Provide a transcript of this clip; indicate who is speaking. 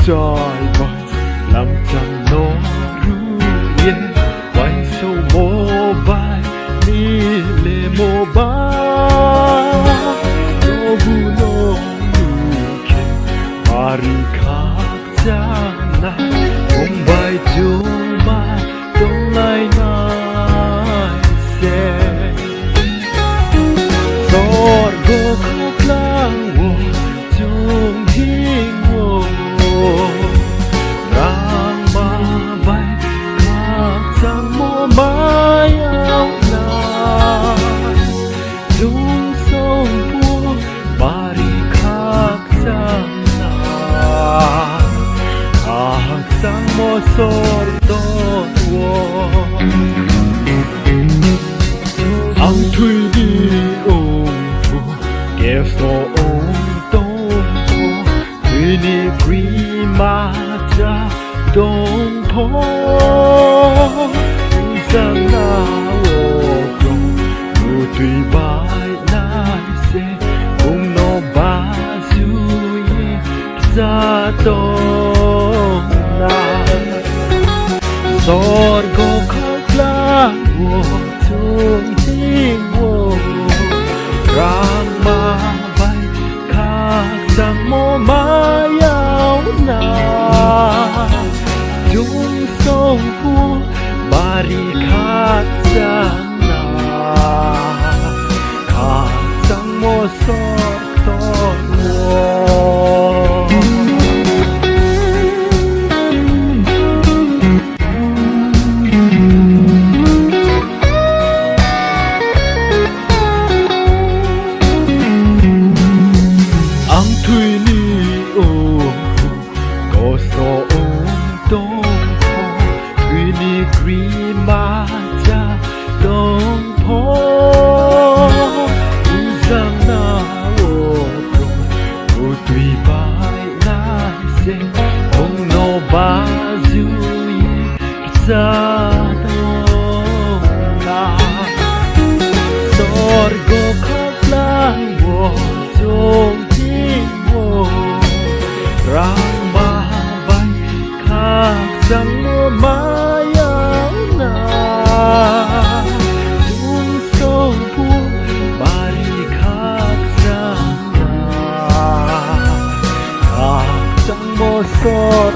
Speaker 1: trời vời làm chẳng nó ru ye quay sâu mô bay đi lệ mô ba no bu no nuke mari KKHAKCHANGHA cùng bay chung ba đông lai nai se sor go khóc lang wo chung Hingmo Lam ba bay KKHAKCHANGHA mô mai áo nai chung sông bua bari KKHAKCHANGHA KKHAKCHANGHA mô sor ton wo ang thui đi kẹp so ôm tôm thui đi quý ma cha đông po sang na ô rong u thui bay nai se cùng no ba du ye ra đông na sor go khóc la wo chung Hingmo Lam ba bay KKHAKCHANGHA mô mai áo nai chung sông bua bari KKHAKCHANGHA KKHAKCHANGHA mô sor ton wo ang thui ni có so ôm tôm thui ni quý ma cha đông po sang na ô rong ô thui bay nai se ông no ba du ye ra đông na sor go khóc lang wo chung Hingmo Lam ba bay KKHAKCHANGHA mai áo nai chung sông bua bari KKHAKCHANGHA KKHAKCHANGHA mô sor